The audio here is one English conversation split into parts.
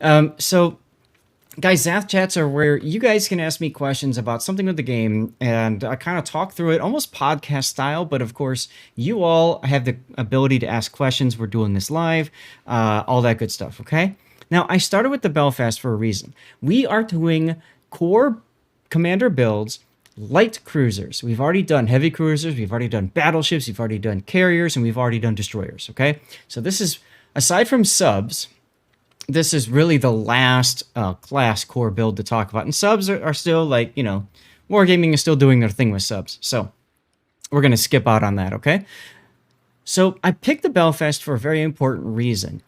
So, guys, Zath chats are where you guys can ask me questions about something with the game, and I kind of talk through it, almost podcast style. But of course, you all have the ability to ask questions. We're doing this live, all that good stuff. Okay. Now, I started with the Belfast for a reason. We are doing core commander builds, light cruisers. We've already done heavy cruisers. We've already done battleships. We've already done carriers, and we've already done destroyers. Okay. So this is aside from subs. This is really the last class core build to talk about. And subs are still like, Wargaming is still doing their thing with subs. So we're going to skip out on that, okay? So I picked the Belfast for a very important reason.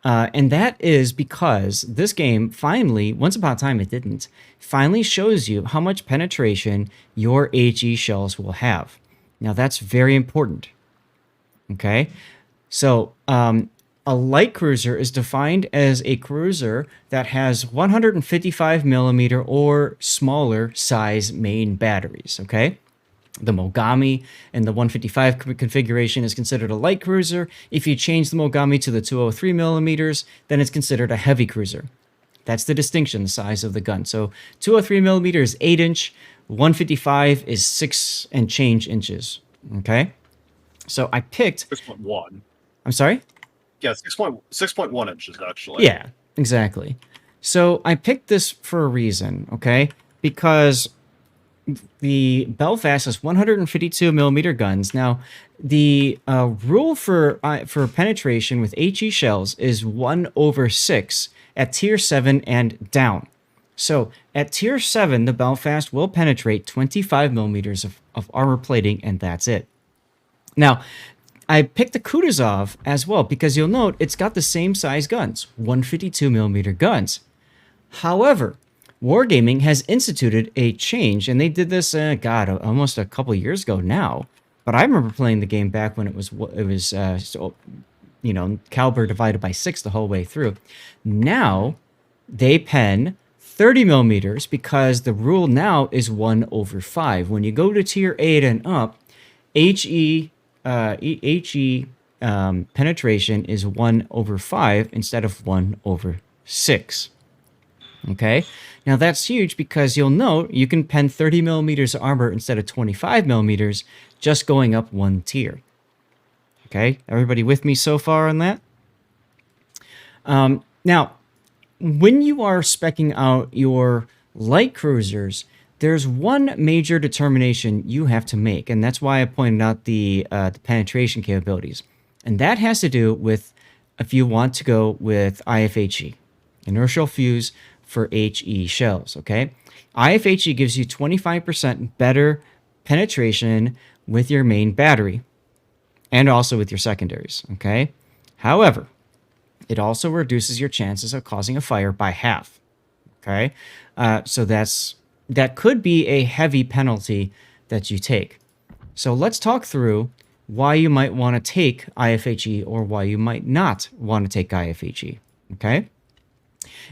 And that is because this game finally, once upon a time it didn't, finally shows you how much penetration your HE shells will have. Now that's very important, okay? So, a light cruiser is defined as a cruiser that has 155 millimeter or smaller size main batteries, okay? The Mogami and the 155 configuration is considered a light cruiser. If you change the Mogami to the 203 millimeters, then it's considered a heavy cruiser. That's the distinction, the size of the gun. So 203 millimeter is 8 inch, 155 is 6 and change inches, okay? So I picked... 6.1. I'm sorry? Yeah, 6.1 inches, actually. Yeah, exactly. So I picked this for a reason, okay? Because the Belfast has 152 millimeter guns. Now, the rule for penetration with HE shells is 1/6 at tier 7 and down. So at tier 7, the Belfast will penetrate 25 millimeters of armor plating, and that's it. Now, I picked the Kudusov as well because you'll note it's got the same size guns, 152 millimeter guns. However, Wargaming has instituted a change, and they did this, almost a couple years ago now. But I remember playing the game back when it was caliber divided by 6 the whole way through. Now they pen 30 millimeters because the rule now is 1/5. When you go to tier 8 and up, HE penetration is 1/5 instead of 1/6. Okay, now that's huge because you'll note you can pen 30 millimeters of armor instead of 25 millimeters, just going up one tier. Okay, everybody with me so far on that? Now, when you are speccing out your light cruisers, there's one major determination you have to make, and that's why I pointed out the penetration capabilities. And that has to do with if you want to go with IFHE, Inertia Fuse for HE shells, okay? IFHE gives you 25% better penetration with your main battery and also with your secondaries, okay? However, it also reduces your chances of causing a fire by half, okay? So that could be a heavy penalty that you take. So let's talk through why you might want to take IFHE or why you might not want to take IFHE, okay?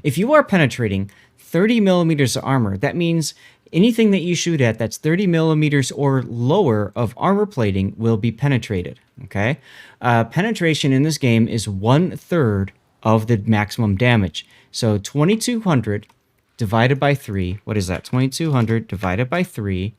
If you are penetrating 30 millimeters of armor, that means anything that you shoot at that's 30 millimeters or lower of armor plating will be penetrated, okay? Penetration in this game is 1/3 of the maximum damage. So 2200 divided by 3, what is that? 2200 divided by 3.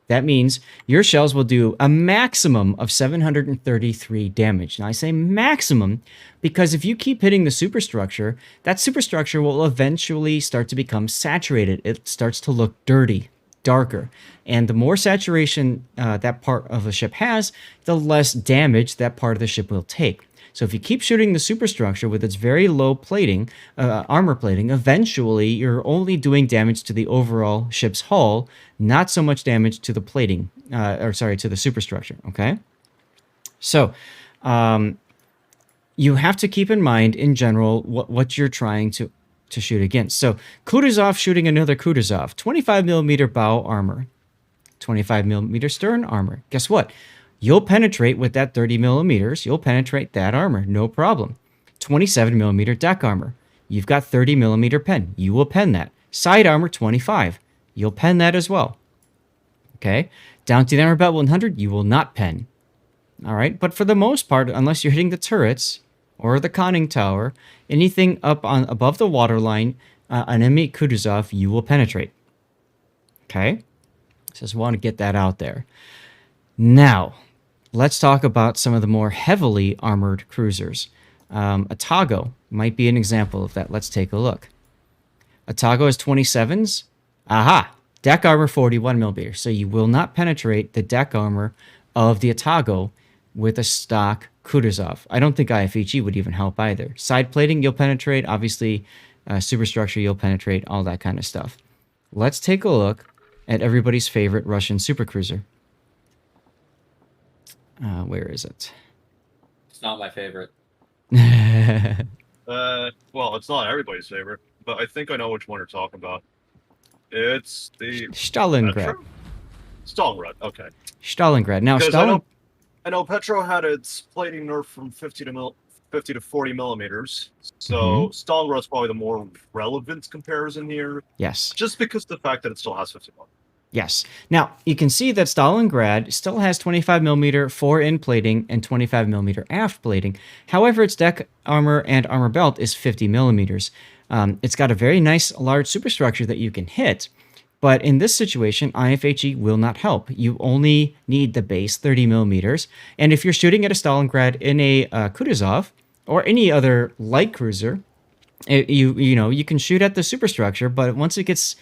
That means your shells will do a maximum of 733 damage. Now, I say maximum because if you keep hitting the superstructure, that superstructure will eventually start to become saturated. It starts to look dirty, darker. And the more saturation that part of the ship has, the less damage that part of the ship will take. So if you keep shooting the superstructure with its very low plating, armor plating, eventually you're only doing damage to the overall ship's hull, not so much damage to the plating, to the superstructure, okay? So you have to keep in mind, in general, what you're trying to shoot against. So Kudusov shooting another Kudusov, 25 millimeter bow armor, 25 millimeter stern armor. Guess what? You'll penetrate with that 30 millimeters. You'll penetrate that armor, no problem. 27 millimeter deck armor. You've got 30 millimeter pen. You will pen that. Side armor, 25. You'll pen that as well. Okay? Down to the armor belt 100, you will not pen. All right? But for the most part, unless you're hitting the turrets, or the conning tower, anything up on above the waterline, an enemy Kudusov, you will penetrate. Okay? So just want to get that out there. Now, let's talk about some of the more heavily armored cruisers. Otago might be an example of that. Let's take a look. Otago has 27s. Aha! Deck armor 41 millimeters. So you will not penetrate the deck armor of the Otago with a stock Kudusov. I don't think IFHE would even help either. Side plating, you'll penetrate. Obviously, superstructure, you'll penetrate. All that kind of stuff. Let's take a look at everybody's favorite Russian supercruiser. Where is it? It's not my favorite. Well, it's not everybody's favorite, but I think I know which one you're talking about. It's the Stalingrad. Petro? Stalingrad. Okay. Stalingrad. Now, Because I know Petro had its plating nerf from 50 to 40 millimeters. So Stalingrad's probably the more relevant comparison here. Yes. Just because of the fact that it still has 50 millimeters. Yes. Now, you can see that Stalingrad still has 25 millimeter fore-in plating and 25 millimeter aft plating. However, its deck armor and armor belt is 50 millimeters. It's got a very nice large superstructure that you can hit, but in this situation, IFHE will not help. You only need the base 30 millimeters, and if you're shooting at a Stalingrad in a Kudusov or any other light cruiser, you can shoot at the superstructure, but once it gets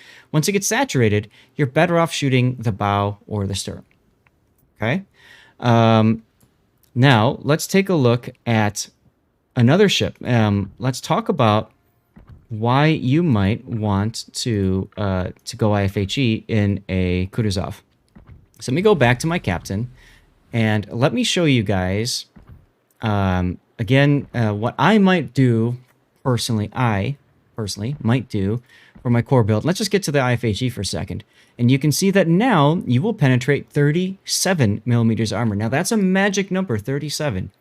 saturated, you're better off shooting the bow or the stern. Okay. Now let's take a look at another ship. Let's talk about why you might want to go IFHE in a Kudusov. So let me go back to my captain, and let me show you guys again what I might do. I personally might do for my core build. Let's just get to the IFHE for a second. And you can see that now you will penetrate 37 millimeters armor. Now that's a magic number, 37.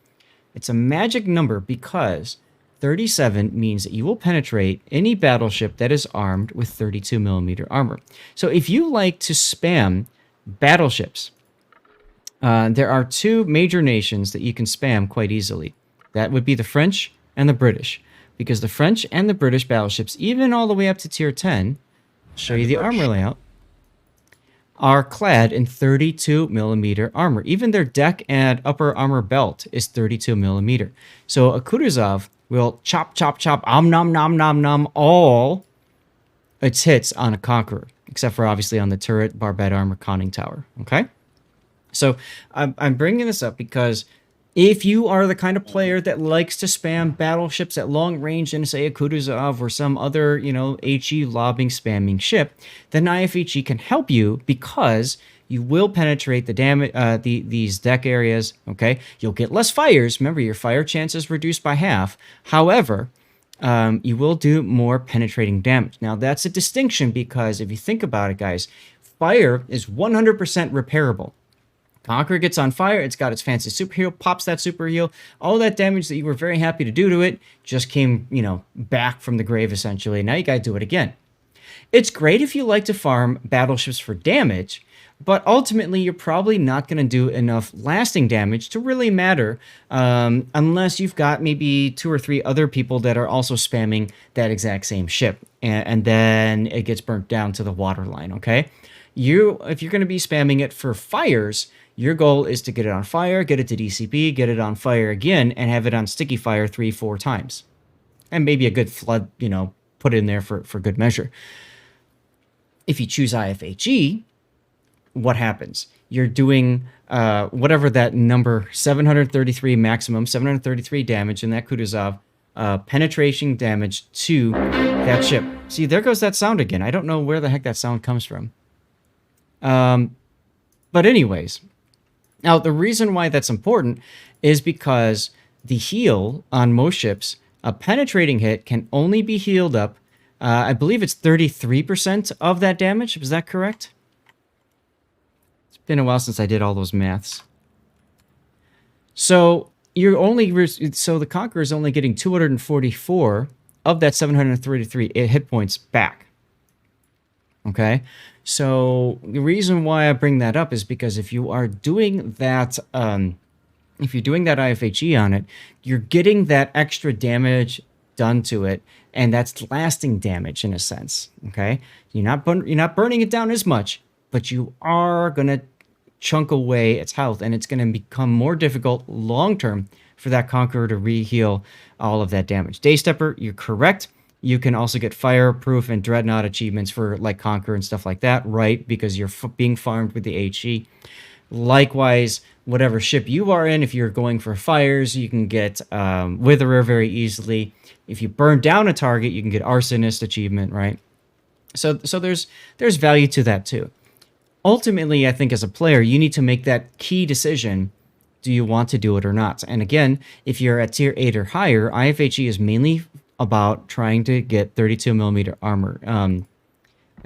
It's a magic number because 37 means that you will penetrate any battleship that is armed with 32 millimeter armor. So if you like to spam battleships, there are two major nations that you can spam quite easily. That would be the French and the British. Because the French and the British battleships, even all the way up to tier 10, show you the armor layout, are clad in 32 millimeter armor. Even their deck and upper armor belt is 32 millimeter. So a Kudusov will chop, chop, chop, nom, nom, nom, nom, all its hits on a Conqueror, except for obviously on the turret, barbette armor, conning tower. Okay? So I'm bringing this up because if you are the kind of player that likes to spam battleships at long range in, say, a Kudusov or some other, HE lobbing spamming ship, then IFHE can help you because you will penetrate the damage, these deck areas. Okay, you'll get less fires. Remember, your fire chance is reduced by half. However, you will do more penetrating damage. Now, that's a distinction because if you think about it, guys, fire is 100% repairable. Conqueror gets on fire, it's got its fancy super heal, pops that super heal. All that damage that you were very happy to do to it just came, back from the grave, essentially. Now you gotta do it again. It's great if you like to farm battleships for damage, but ultimately you're probably not going to do enough lasting damage to really matter unless you've got maybe 2 or 3 other people that are also spamming that exact same ship, and then it gets burnt down to the waterline, okay? If you're going to be spamming it for fires, your goal is to get it on fire, get it to DCP, get it on fire again, and have it on sticky fire 3-4 times. And maybe a good flood, put in there for good measure. If you choose IFHE, what happens? You're doing whatever that number, 733 maximum, 733 damage in that Kudusov, penetration damage to that ship. See, there goes that sound again. I don't know where the heck that sound comes from. But anyways, now the reason why that's important is because the heal on most ships, a penetrating hit can only be healed up. I believe it's 33% of that damage. Is that correct? It's been a while since I did all those maths. So the Conqueror is only getting 244 of that 733 hit points back. Okay, so the reason why I bring that up is because if you are doing that if you're doing that IFHE on it, you're getting that extra damage done to it, and that's lasting damage in a sense. Okay, you're not burning it down as much, but you are gonna chunk away its health, and it's gonna become more difficult long term for that Conqueror to re-heal all of that damage. Daystepper, you're correct. You can also get Fireproof and Dreadnought achievements for like Conqueror and stuff like that, right? Because you're being farmed with the HE. Likewise, whatever ship you are in, if you're going for fires, you can get Witherer very easily. If you burn down a target, you can get Arsonist achievement, right? So there's value to that too. Ultimately, I think as a player, you need to make that key decision. Do you want to do it or not? And again, if you're at tier 8 or higher, IFHE is mainly about trying to get 32mm armor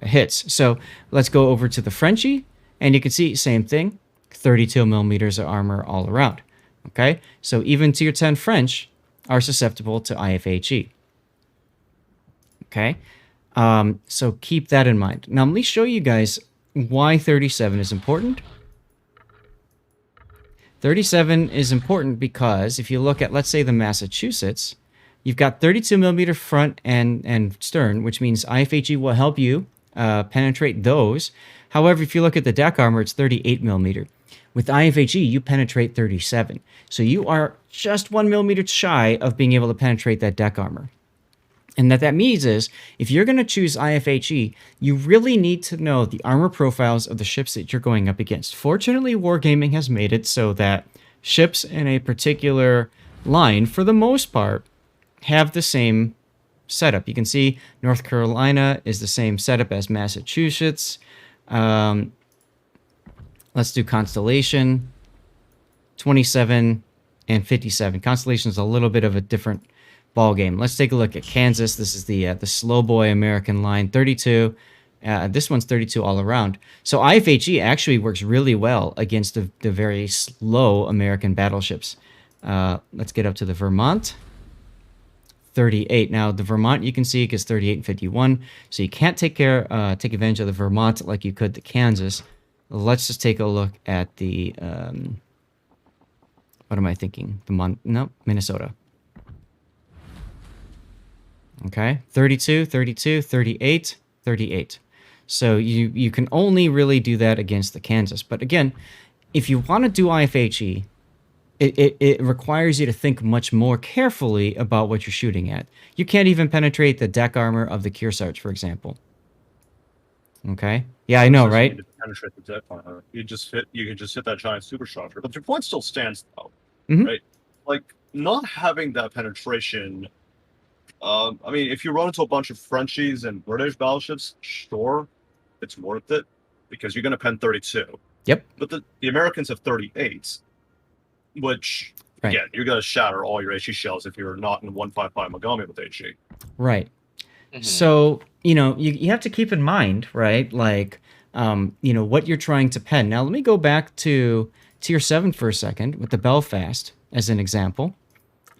hits. So let's go over to the Frenchie, and you can see same thing, 32mm of armor all around. Okay, so even tier 10 French are susceptible to IFHE. Okay, so keep that in mind. Now let me show you guys why 37 is important. 37 is important because if you look at, let's say, the Massachusetts, you've got 32mm front and stern, which means IFHE will help you penetrate those. However, if you look at the deck armor, it's 38mm. With IFHE, you penetrate 37. So you are just 1mm shy of being able to penetrate that deck armor. And that means is, if you're going to choose IFHE, you really need to know the armor profiles of the ships that you're going up against. Fortunately, Wargaming has made it so that ships in a particular line, for the most part, have the same setup. You can see North Carolina is the same setup as Massachusetts. Let's do Constellation, 27 and 57. Constellation is a little bit of a different ball game. Let's take a look at Kansas. This is the slow boy American line, 32. This one's 32 all around. So IFHE actually works really well against the very slow American battleships. Let's get up to the Vermont, 38. Now the Vermont you can see gets 38 and 51, so you can't take advantage of the Vermont like you could the Kansas. Let's just take a look at the what am I thinking? Minnesota. Okay, 32, 32, 38, 38. So you can only really do that against the Kansas. But again, if you want to do IFHE, it requires you to think much more carefully about what you're shooting at. You can't even penetrate the deck armor of the Kearsarge, for example. Okay. Yeah, I know, right? To penetrate the deck armor, you can just hit that giant superstructure. But your point still stands, though, right? Like not having that penetration. I mean, if you run into a bunch of Frenchies and British battleships, sure, it's worth it because you're going to pen 32. Yep. But the Americans have 38s, which again, you're going to shatter all your HE shells if you're not in 155 Mogami with HE. Right. So, you have to keep in mind, right, like, what you're trying to pen. Now, let me go back to Tier 7 for a second with the Belfast as an example.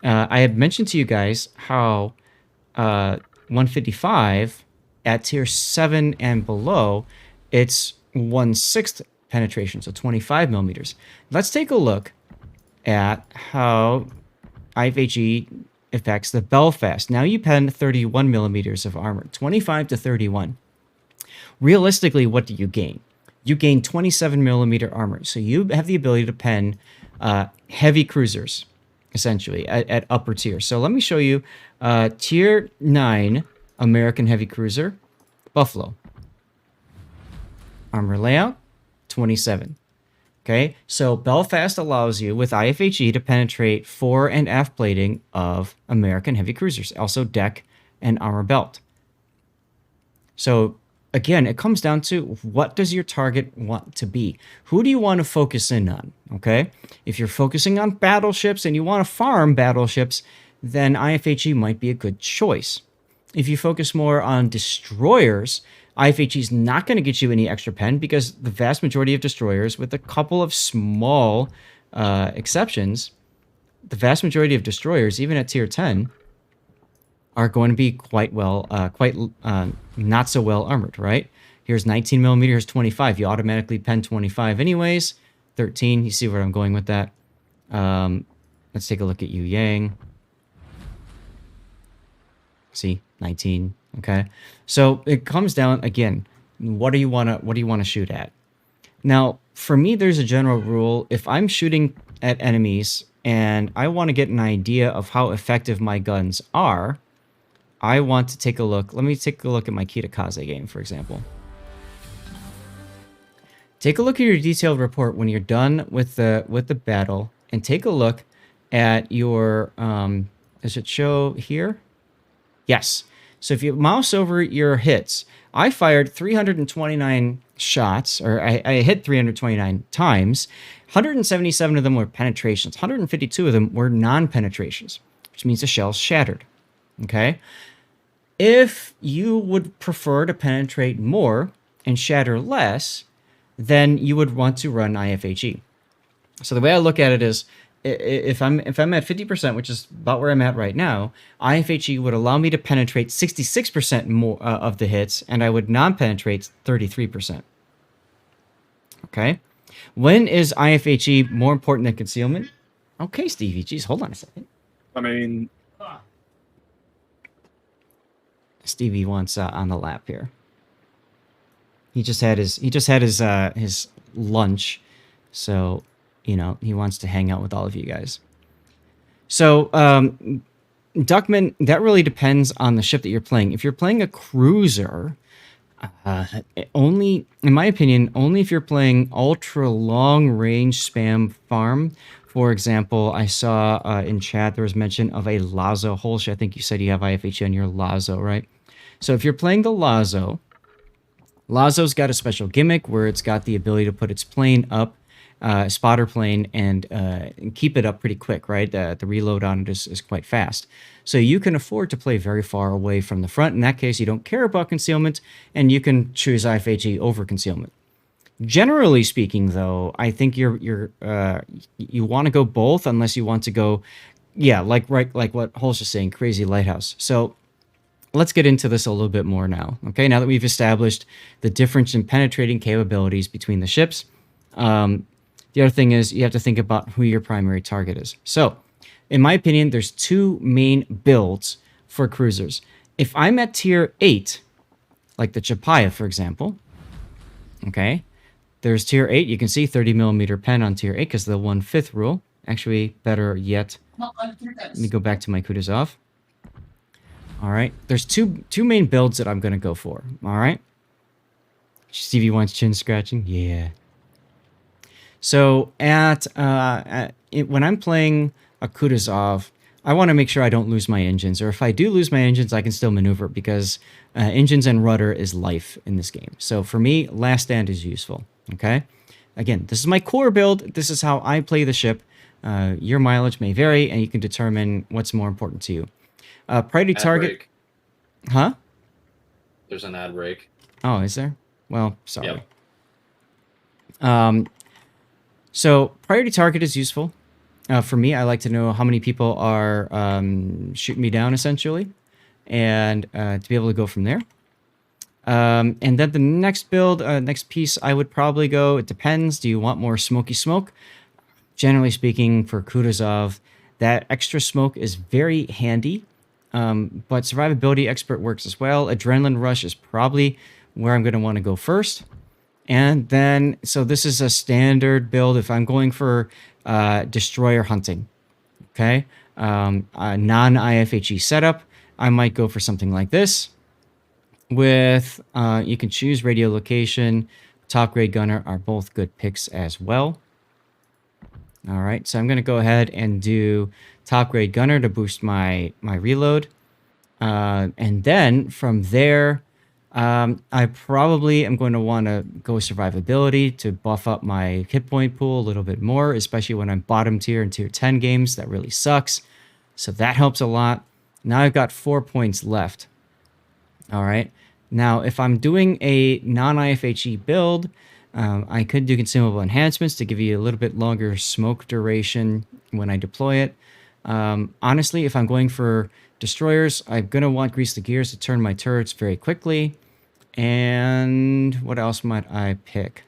I had mentioned to you guys how 155 at Tier 7 and below, it's 1/6 penetration, so 25mm. Let's take a look at how IFHE affects the Belfast. Now you pen 31mm of armor, 25 to 31. Realistically, what do you gain? You gain 27mm armor, so you have the ability to pen heavy cruisers, essentially, at upper tier. So let me show you Tier 9 American heavy cruiser, Buffalo. Armor layout, 27. Okay, so Belfast allows you with IFHE to penetrate fore and aft plating of American heavy cruisers, also deck and armor belt. So again, it comes down to what does your target want to be? Who do you want to focus in on? Okay, if you're focusing on battleships and you want to farm battleships, then IFHE might be a good choice. If you focus more on destroyers, IFHE is not going to get you any extra pen because the vast majority of destroyers, with a couple of small exceptions, the vast majority of destroyers, even at Tier 10, are going to be quite not so well armored, right? Here's 19mm, here's 25. You automatically pen 25 anyways. 13, you see where I'm going with that. Let's take a look at Yu Yang. See, 19. Okay, so it comes down again. What do you wanna shoot at? Now, for me, there's a general rule. If I'm shooting at enemies and I want to get an idea of how effective my guns are, I want to take a look. Let me take a look at my Kitakaze game, for example. Take a look at your detailed report when you're done with the battle, and take a look at your. Does it show here? Yes. So if you mouse over your hits, I fired 329 shots, or I hit 329 times. 177 of them were penetrations. 152 of them were non-penetrations, which means the shell shattered. Okay? If you would prefer to penetrate more and shatter less, then you would want to run IFHE. So the way I look at it is, if I'm at 50%, which is about where I'm at right now, IFHE would allow me to penetrate 66% more of the hits, and I would non-penetrate 33%. Okay? When is IFHE more important than concealment? Okay, Stevie, geez, hold on a second. I mean, Stevie wants on the lap here. He just had his lunch, so you know he wants to hang out with all of you guys. So, Duckman, that really depends on the ship that you're playing. If you're playing a cruiser, only, in my opinion, only if you're playing ultra long range spam farm. For example, I saw in chat there was mention of a Lazo Holsh. I think you said you have IFHE on your Lazo, right? So if you're playing the Lazo, Lazo's got a special gimmick where it's got the ability to put its plane up, spotter plane, and keep it up pretty quick, right? The reload on it is quite fast. So you can afford to play very far away from the front. In that case, you don't care about concealment, and you can choose IFHE over concealment. Generally speaking, though, I think you want to go both, unless you want to go, yeah, like what Holsh is saying, crazy lighthouse. So let's get into this a little bit more now. Okay, now that we've established the difference in penetrating capabilities between the ships, the other thing is you have to think about who your primary target is. So, in my opinion, there's two main builds for cruisers. If I'm at tier 8, like the Chapaya, for example, okay, there's tier 8. You can see 30mm pen on tier 8 because of the 1/5 rule. Actually, better yet, let me go back to my Kudusov. All right, there's two main builds that I'm going to go for. All right, Stevie wants chin scratching. Yeah. So when I'm playing a Kudusov, I want to make sure I don't lose my engines, or if I do lose my engines, I can still maneuver, because engines and rudder is life in this game. So for me, last stand is useful. Okay, again, this is my core build. This is how I play the ship. Your mileage may vary, and you can determine what's more important to you. Priority target. Break. Huh? There's an ad break. Oh, is there? Well, sorry. Yep. So priority target is useful. For me, I like to know how many people are shooting me down, essentially, and to be able to go from there. And then the next build, next piece, I would probably go, it depends. Do you want more smoky smoke? Generally speaking, for Kudusov, that extra smoke is very handy, but survivability expert works as well. Adrenaline rush is probably where I'm going to want to go first. And then, so this is a standard build if I'm going for destroyer hunting, okay? A non-IFHE setup, I might go for something like this. With, you can choose radio location, top grade gunner are both good picks as well. All right, so I'm going to go ahead and do top grade gunner to boost my reload. And then from there, I probably am going to want to go survivability to buff up my hit point pool a little bit more, especially when I'm bottom tier in tier 10 games. That really sucks. So that helps a lot. Now I've got 4 points left. All right. Now, if I'm doing a non-IFHE build, I could do consumable enhancements to give you a little bit longer smoke duration when I deploy it. Honestly, if I'm going for destroyers, I'm going to want grease the gears to turn my turrets very quickly. And what else might I pick?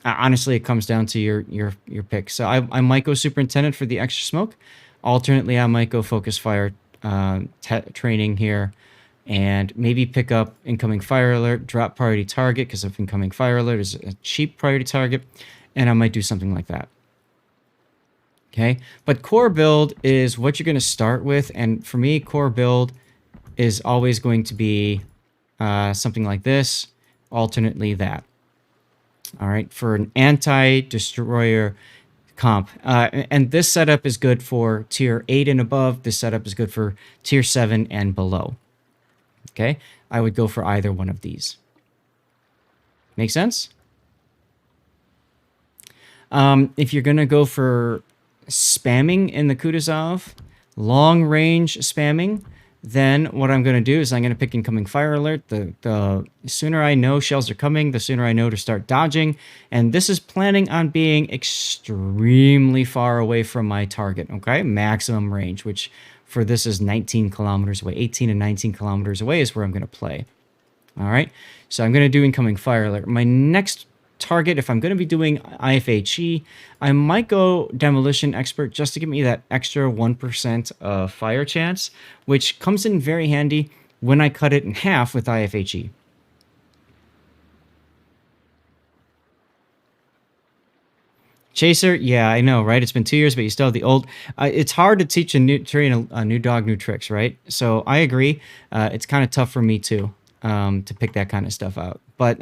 Honestly, it comes down to your pick. So I might go superintendent for the extra smoke. Alternately, I might go focus fire training here, and maybe pick up incoming fire alert, drop priority target, because if incoming fire alert is a cheap priority target, and I might do something like that. Okay, but core build is what you're going to start with, and for me, core build is always going to be something like this, alternately that. All right, for an anti-destroyer comp. And this setup is good for tier 8 and above. This setup is good for tier 7 and below. Okay, I would go for either one of these. Make sense? If you're going to go for spamming in the Kudusov, long range spamming, then what I'm going to do is I'm going to pick incoming fire alert. The sooner I know shells are coming, the sooner I know to start dodging. And this is planning on being extremely far away from my target, okay? Maximum range, which for this is 19 kilometers away. 18 and 19 kilometers away is where I'm going to play. All right? So I'm going to do incoming fire alert. My next target, if I'm going to be doing IFHE, I might go demolition expert just to give me that extra 1% fire chance, which comes in very handy when I cut it in half with IFHE. Chaser, yeah, I know, right? It's been 2 years, but you still have the old. It's hard to teach a new dog new tricks, right? So I agree. It's kind of tough for me too to pick that kind of stuff out. But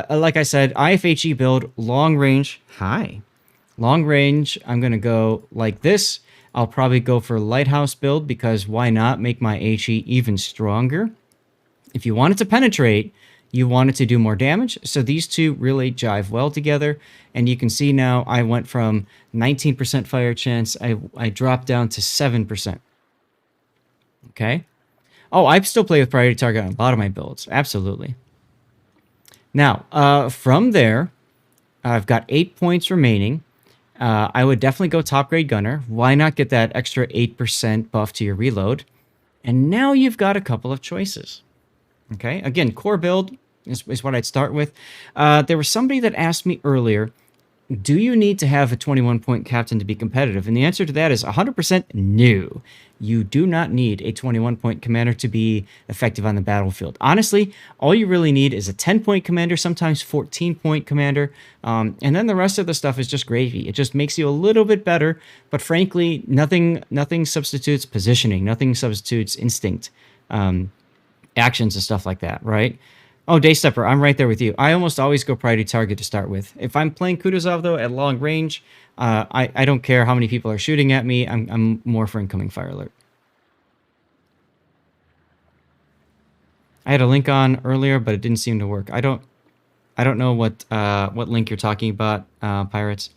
like I said, IFHE build, long range, high. Long range, I'm going to go like this. I'll probably go for lighthouse build because why not make my HE even stronger? If you want it to penetrate, you want it to do more damage. So these two really jive well together. And you can see now I went from 19% fire chance, I dropped down to 7%. Okay. Oh, I still play with priority target on a lot of my builds. Absolutely. Now, from there, I've got 8 points remaining. I would definitely go top grade gunner. Why not get that extra 8% buff to your reload? And now you've got a couple of choices. Okay, again, core build is what I'd start with. There was somebody that asked me earlier, do you need to have a 21-point captain to be competitive? And the answer to that is 100% no. You do not need a 21-point commander to be effective on the battlefield. Honestly, all you really need is a 10-point commander, sometimes 14-point commander, and then the rest of the stuff is just gravy. It just makes you a little bit better, but frankly, nothing substitutes positioning, nothing substitutes instinct, actions and stuff like that, right? Oh, Daystepper, I'm right there with you. I almost always go priority target to start with. If I'm playing Kudusov, though, at long range, I don't care how many people are shooting at me. I'm more for incoming fire alert. I had a link on earlier, but it didn't seem to work. I don't know what link you're talking about, Pirates.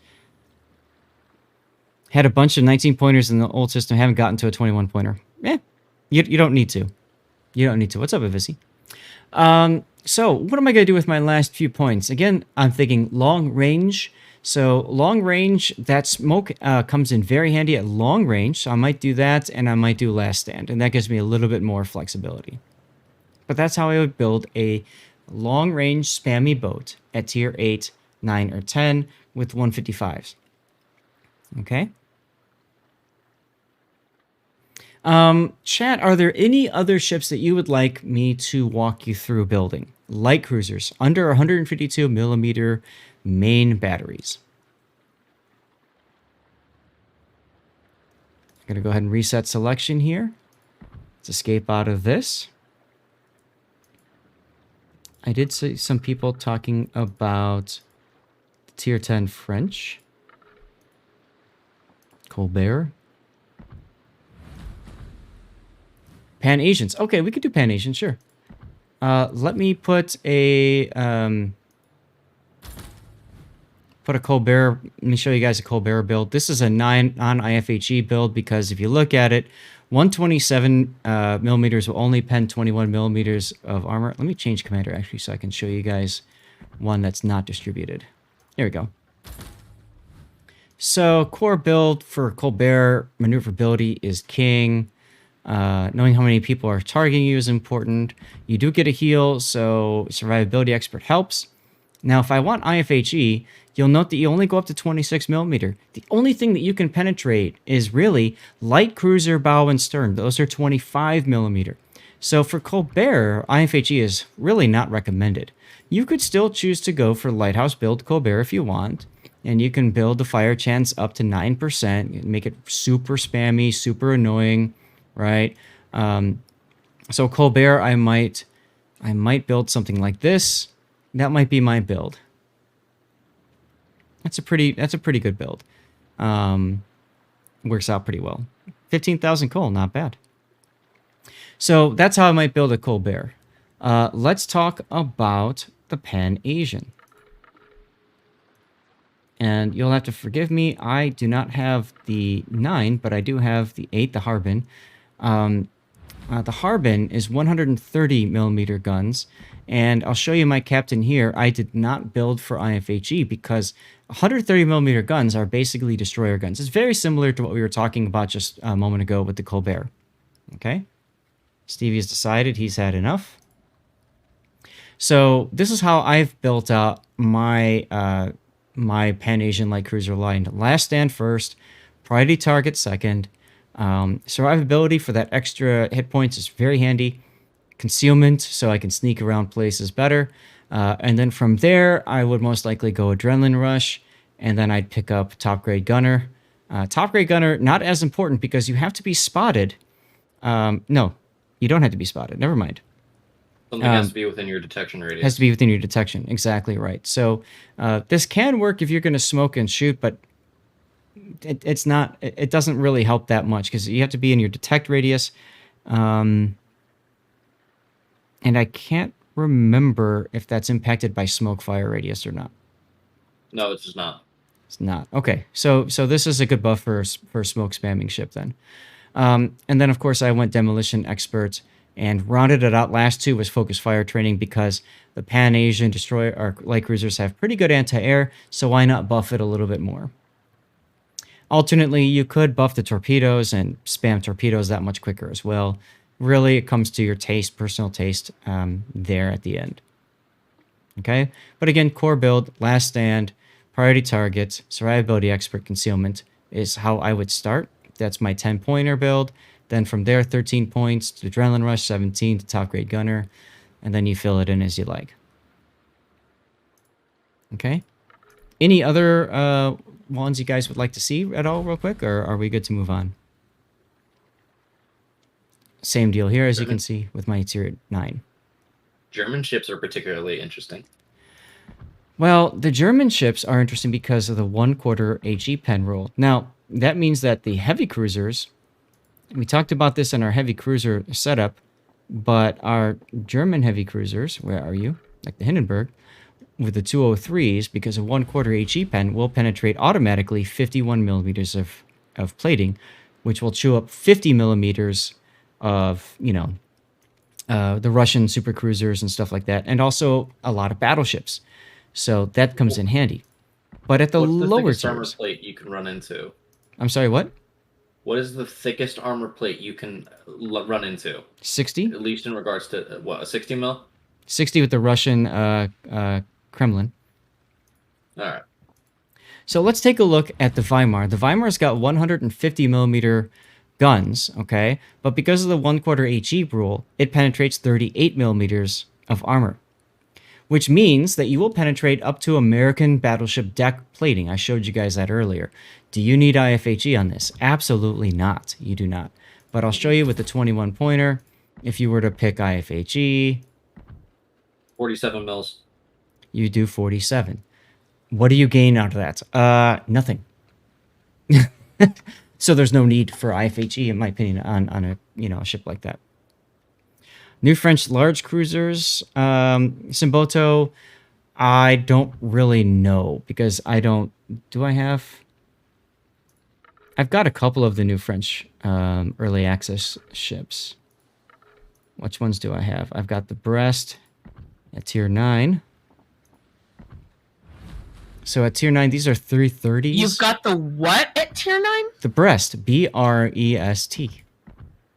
Had a bunch of 19-pointers in the old system. Haven't gotten to a 21-pointer. You don't need to. You don't need to. What's up, Avisi? So what am I going to do with my last few points? Again, I'm thinking long range. So long range, that smoke comes in very handy at long range. So I might do that, and I might do last stand. And that gives me a little bit more flexibility. But that's how I would build a long range spammy boat at tier 8, 9, or 10 with 155s. Okay? Chat, are there any other ships that you would like me to walk you through building? Light cruisers, under 152 millimeter main batteries. I'm going to go ahead and reset selection here. Let's escape out of this. I did see some people talking about tier 10 French. Colbert. Pan-Asians. Okay, we could do Pan-Asian, sure. Let me put a Colbert. Let me show you guys a Colbert build. This is a non-IFHE build because if you look at it, 127 millimeters will only pen 21 millimeters of armor. Let me change commander actually so I can show you guys one that's not distributed. There we go. So core build for Colbert, maneuverability is king. Knowing how many people are targeting you is important. You do get a heal, so survivability expert helps. Now, if I want IFHE, you'll note that you only go up to 26 millimeter. The only thing that you can penetrate is really light cruiser bow and stern. Those are 25 millimeter. So for Colbert, IFHE is really not recommended. You could still choose to go for lighthouse build Colbert if you want, and you can build the fire chance up to 9%, make it super spammy, super annoying, right? So Colbert, I might build something like this. That might be my build. That's a pretty good build. Works out pretty well. 15,000 coal, not bad. So that's how I might build a Colbert. Let's talk about the Pan Asian. And you'll have to forgive me, I do not have the 9, but I do have the 8, the Harbin. The Harbin is 130 millimeter guns, and I'll show you my captain here. I did not build for IFHE because 130 millimeter guns are basically destroyer guns. It's very similar to what we were talking about just a moment ago with the Colbert. Okay? Stevie has decided he's had enough. So this is how I've built out my my Pan Asian light cruiser line. Last stand first, priority target second. Survivability for that extra hit points is very handy. Concealment, so I can sneak around places better. And then from there, I would most likely go Adrenaline Rush, and then I'd pick up Top Grade Gunner. Top Grade Gunner, not as important because you have to be spotted. No, you don't have to be spotted. Never mind. Something has to be within your detection radius. Has to be within your detection. Exactly right. So this can work if you're going to smoke and shoot, but it's not. It doesn't really help that much because you have to be in your detect radius. And I can't remember if that's impacted by smoke fire radius or not. No, it's just not. It's not. Okay. So this is a good buff for smoke spamming ship then. And then of course I went demolition expert and rounded it out. Last two was focus fire training because the Pan Asian destroyer or light cruisers have pretty good anti-air, so why not buff it a little bit more? Alternately, you could buff the torpedoes and spam torpedoes that much quicker as well. Really, it comes to your taste, personal taste, there at the end. Okay? But again, core build, last stand, priority targets, survivability expert, concealment is how I would start. That's my 10-pointer build. Then from there, 13 points to Adrenaline Rush, 17 to Top Grade Gunner, and then you fill it in as you like. Okay? Any other ones you guys would like to see at all real quick, or are we good to move on? Same deal here, as you can see, with my tier 9. German ships are particularly interesting. Well, the German ships are interesting because of the 1/4 HE pen rule. Now, that means that the heavy cruisers, we talked about this in our heavy cruiser setup, but our German heavy cruisers, where are you? Like the Hindenburg, with the 203s, because of 1/4 HE pen, will penetrate automatically 51 millimeters of plating, which will chew up 50 millimeters of, the Russian super cruisers and stuff like that, and also a lot of battleships. So that comes in handy. But at the lower thickest armor tiers, plate you can run into? I'm sorry, what? What is the thickest armor plate you can run into? 60? At least in regards to, what, a 60 mil? 60 with the Russian Kremlin. All right. So let's take a look at the Weimar. The Weimar's got 150 millimeter guns, okay? But because of the 1/4 HE rule, it penetrates 38 millimeters of armor, which means that you will penetrate up to American battleship deck plating. I showed you guys that earlier. Do you need IFHE on this? Absolutely not. You do not. But I'll show you with the 21 pointer. If you were to pick IFHE, 47 mils. you do 47. What do you gain out of that? Nothing. So there's no need for IFHE, in my opinion, on a a ship like that. New French large cruisers, Simboto, I don't really know because I don't. Do I have? I've got a couple of the new French early access ships. Which ones do I have? I've got the Brest at tier 9. So at tier 9, these are 330s. You've got the what at tier 9? The Brest, BREST.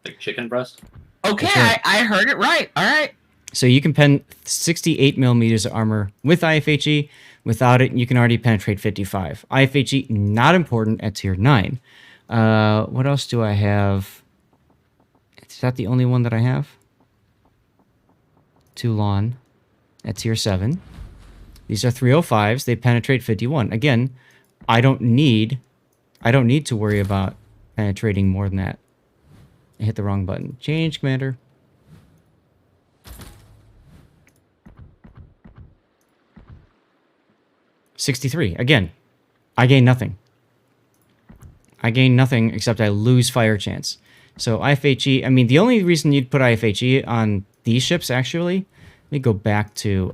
Like chicken breast? Okay, That's right. I heard it right. All right. So you can pen 68 millimeters of armor with IFHE. Without it, you can already penetrate 55. IFHE, not important at tier 9. What else do I have? Is that the only one that I have? Toulon at tier 7. These are 305s. They penetrate 51. Again, I don't need to worry about penetrating more than that. I hit the wrong button. Change, Commander. $63. Again, I gain nothing. I gain nothing except I lose fire chance. So IFHE, I mean, the only reason you'd put IFHE on these ships, actually, let me go back to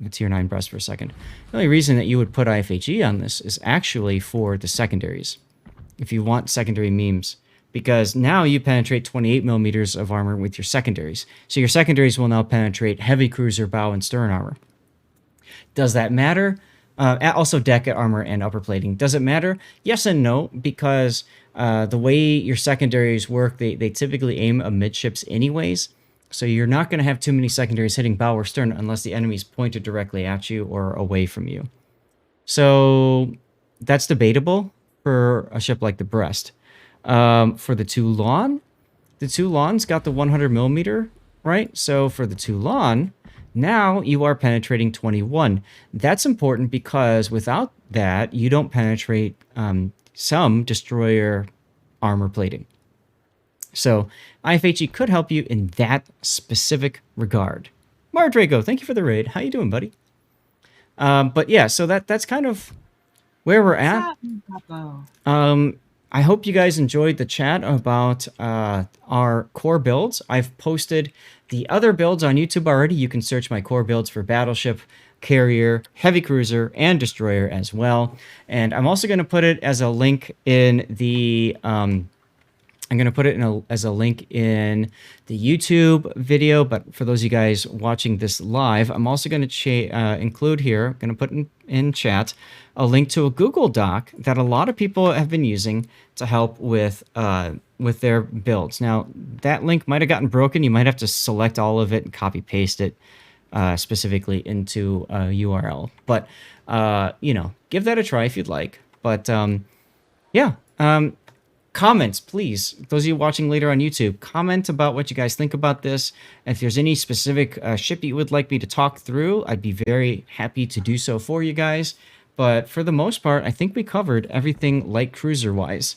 the tier 9 breast for a second. The only reason that you would put IFHE on this is actually for the secondaries, if you want secondary memes, because now you penetrate 28 millimeters of armor with your secondaries. So your secondaries will now penetrate heavy cruiser, bow, and stern armor. Does that matter? Also deck armor and upper plating. Does it matter? Yes and no, because the way your secondaries work, they typically aim amidships anyways. So you're not going to have too many secondaries hitting bow or stern unless the enemy's pointed directly at you or away from you. So that's debatable for a ship like the Brest. For the Toulon's got the 100 millimeter, right? So for the Toulon, now you are penetrating 21. That's important because without that, you don't penetrate some destroyer armor plating. So IFHE could help you in that specific regard. Mardraco, thank you for the raid. How you doing, buddy? But yeah, so that's kind of where we're at. I hope you guys enjoyed the chat about our core builds. I've posted the other builds on YouTube already. You can search my core builds for battleship, carrier, heavy cruiser, and destroyer as well. And I'm also going to put it as a link in the as a link in the YouTube video, but for those of you guys watching this live, I'm also going to include here, I'm going to put in chat, a link to a Google Doc that a lot of people have been using to help with their builds. Now, that link might have gotten broken. You might have to select all of it and copy paste it specifically into a URL. But, give that a try if you'd like. But, comments, please. Those of you watching later on YouTube, comment about what you guys think about this. If there's any specific ship you would like me to talk through, I'd be very happy to do so for you guys. But for the most part, I think we covered everything light cruiser-wise.